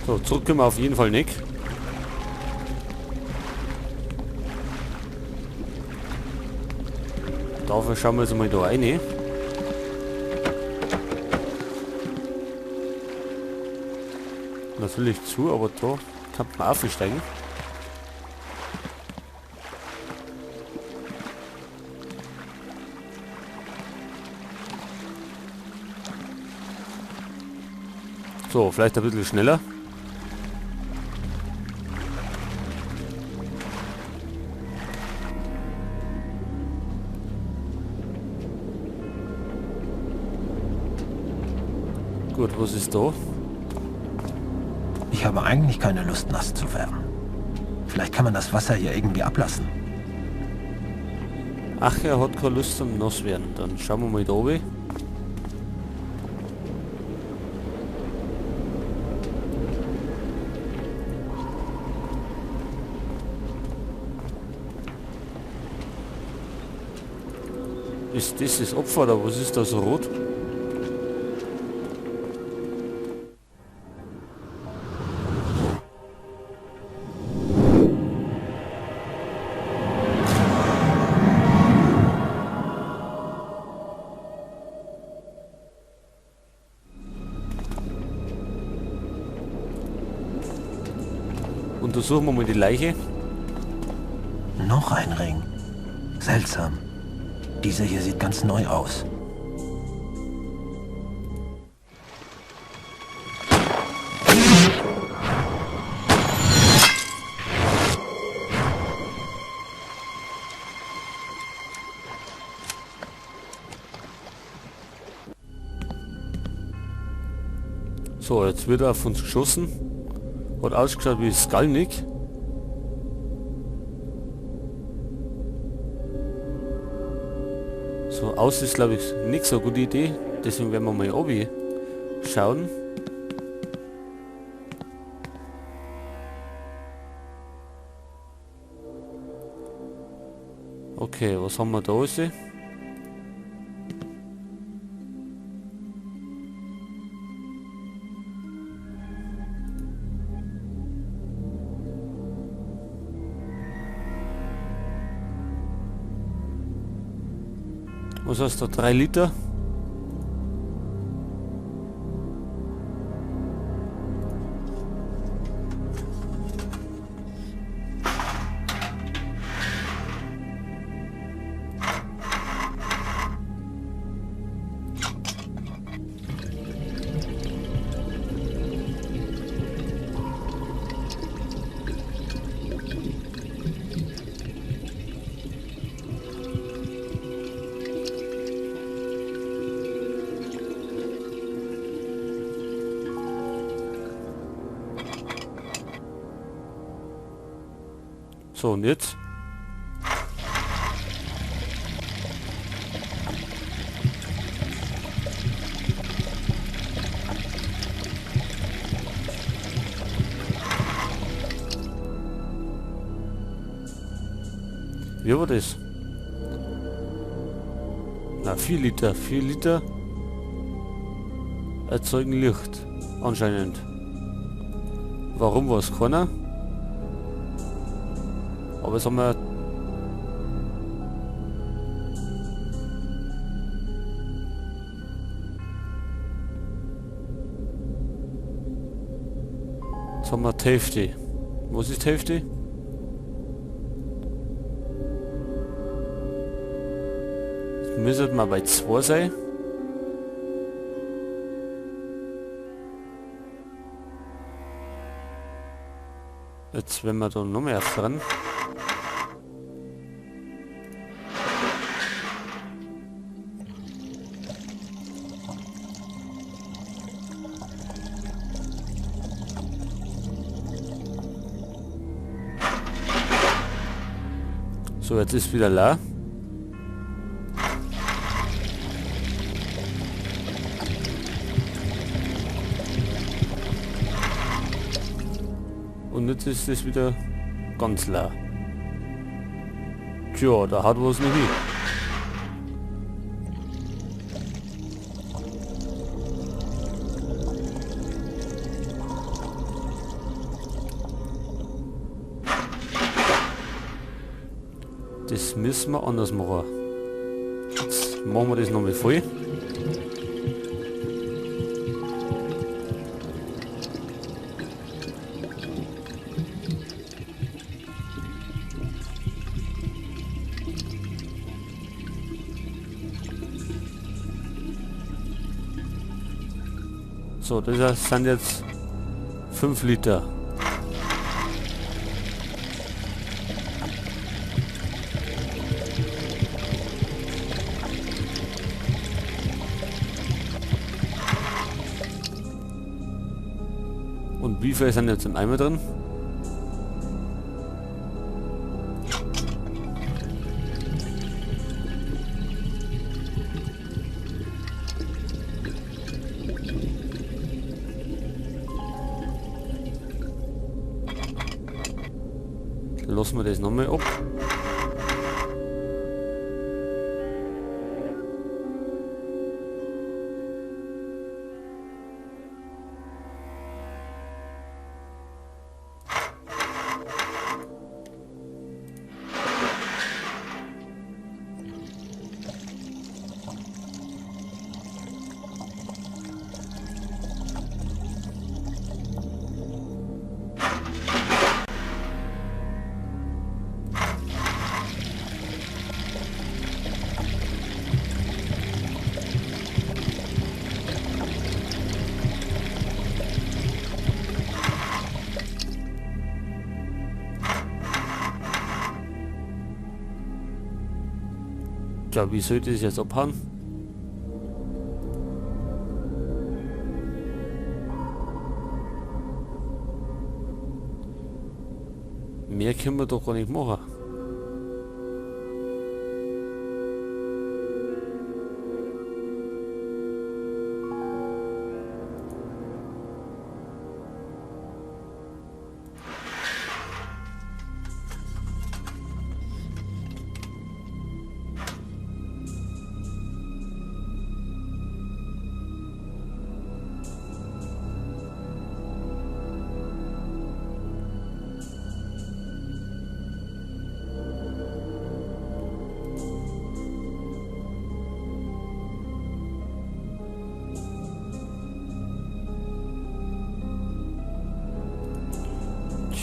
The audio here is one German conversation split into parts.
So, zurück können wir auf jeden Fall nicht. Dafür schauen wir jetzt mal da rein. Natürlich zu, aber da kann man aufsteigen. So, vielleicht ein bisschen schneller. Gut, was ist da? Ich habe eigentlich keine Lust, nass zu werden. Vielleicht kann man das Wasser hier irgendwie ablassen. Ach, er hat keine Lust zum nass werden. Dann schauen wir mal da oben. Ist das das Opfer oder was ist da so rot? Untersuchen wir mal die Leiche. Noch ein Ring. Seltsam. Dieser hier sieht ganz neu aus. So, jetzt wird er auf uns geschossen. Hat ausgeschaut wie Skalnick. So aus ist, glaube ich, nicht so eine gute Idee. Deswegen werden wir mal oben schauen. Okay, was haben wir da raus? Was heißt da? 3 Liter? So, und jetzt? Wie war das? Na, 4 Liter. 4 Liter erzeugen Licht. Anscheinend. Warum war es keiner? Aber jetzt haben wir... Jetzt haben wir die Hälfte. Was ist die Hälfte? Jetzt müssen wir bei 2 sein. Jetzt wenn wir da noch mehr dran. So, jetzt ist wieder leer. Und jetzt ist es wieder ganz leer. Tja, da hat was nicht hin. Das müssen wir anders machen. Jetzt machen wir das nochmal voll. So, das sind jetzt 5 Liter. Und wie viel sind jetzt im Eimer drin? Lassen wir das nochmal ab. Ja, wie soll ich das jetzt abhauen? Mehr können wir doch gar nicht machen.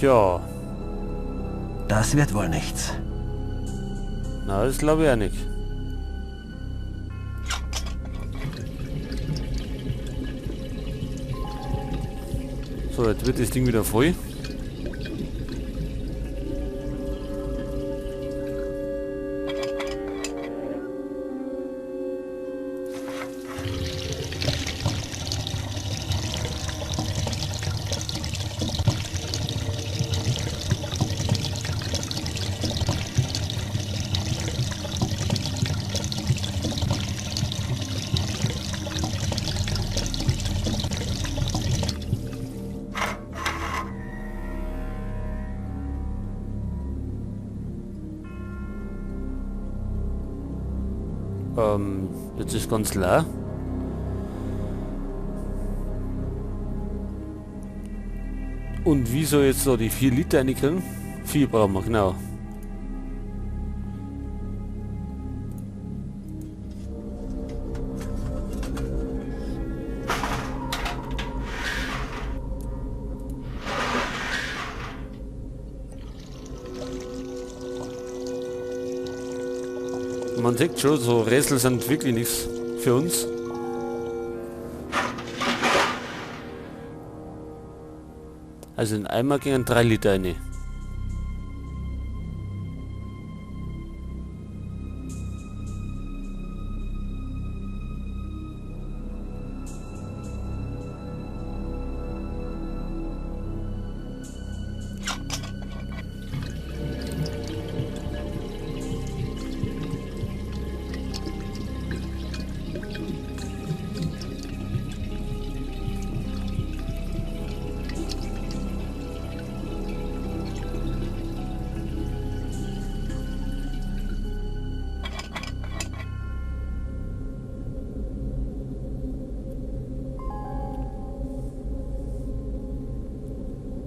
Tja, Das wird wohl nichts. na, das glaube ich auch nicht. So, jetzt wird das Ding wieder voll. Jetzt ist ganz leer. Und wie soll jetzt so die 4 Liter reinkriegen? 4 brauchen wir, genau. Man sieht schon, so Rätsel sind wirklich nichts für uns. Also in Eimer gingen 3 Liter rein.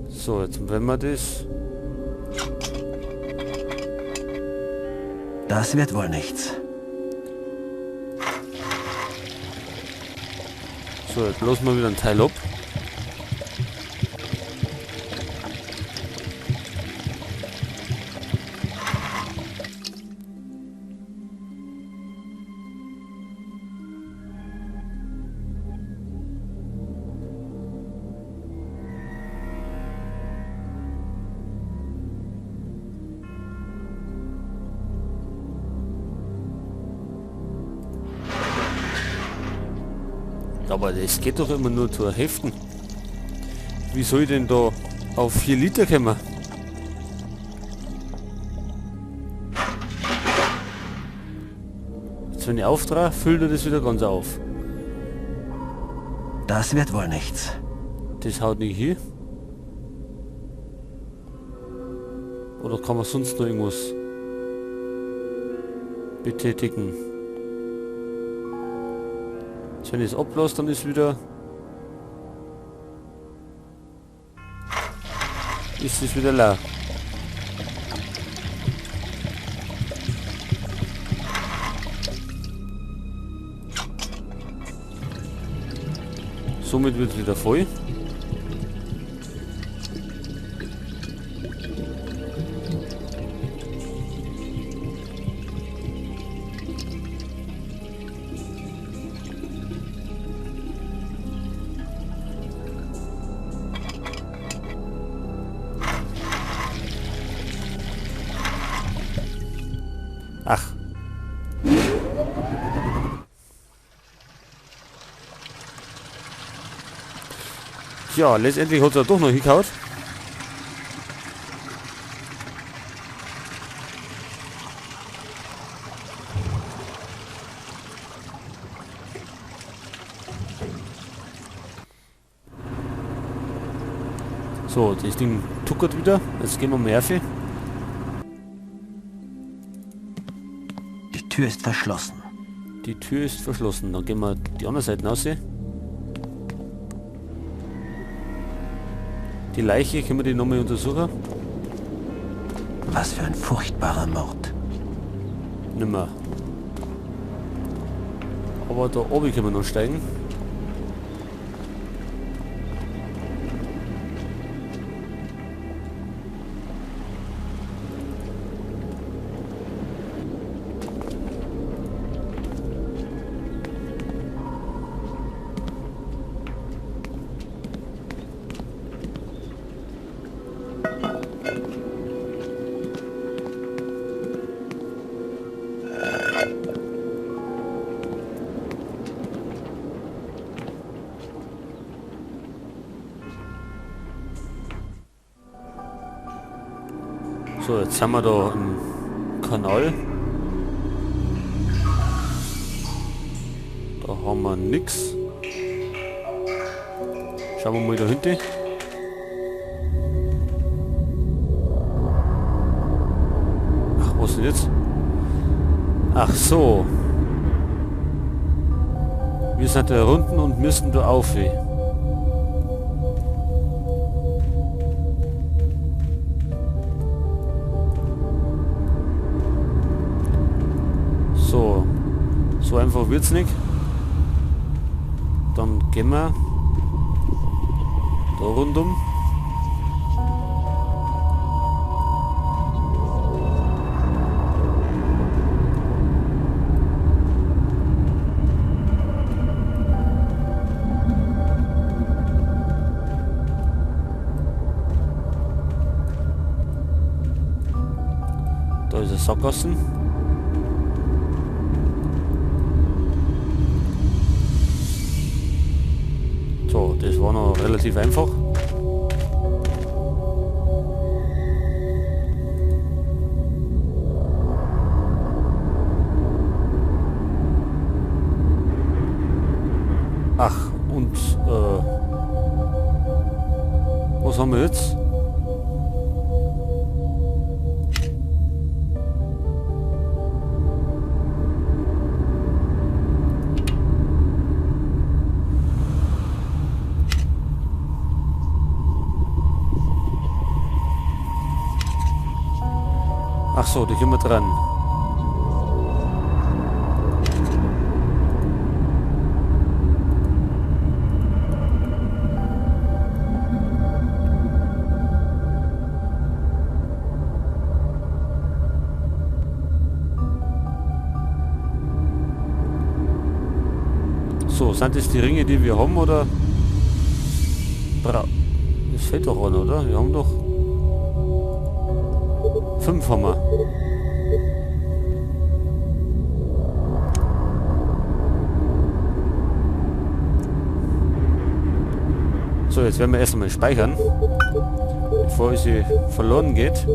So, jetzt wenn wir das Das wird wohl nichts. So, jetzt lassen wir wieder ein Teil ab. Aber das geht doch immer nur zu heften. Wie soll ich denn da auf 4 Liter kommen? Jetzt wenn ich auftrage, füllt er das wieder ganz auf. Das wird wohl nichts. Das haut nicht hier. Oder kann man sonst noch irgendwas betätigen? Wenn ich es ablasse, dann ist wieder... ist es wieder leer. Somit wird es wieder voll. Ach. Ja, letztendlich hat es doch noch hingehauen. So, das Ding tuckert wieder. Jetzt gehen wir mal rauf. Die Tür ist verschlossen. Die Tür ist verschlossen. Dann gehen wir die andere Seite raus. Die Leiche, können wir die nochmal untersuchen? Was für ein furchtbarer Mord. Nimmer. Aber da oben können wir noch steigen. So, jetzt haben wir da einen Kanal. Da haben wir nix. Schauen wir mal da hinten. Ach, was denn jetzt? Ach so. Wir sind da unten und müssen da auf. So einfach wird's nicht. Dann gehen wir da rundum. Da ist ein Sackgassen. So, das war noch relativ einfach. Ach, und was haben wir jetzt? Ach so, da können wir dran. Sind das die Ringe, die wir haben, oder? Das fehlt doch einer, oder? Wir haben doch... 5 haben wir. So, jetzt werden wir erst einmal speichern, bevor sie verloren geht.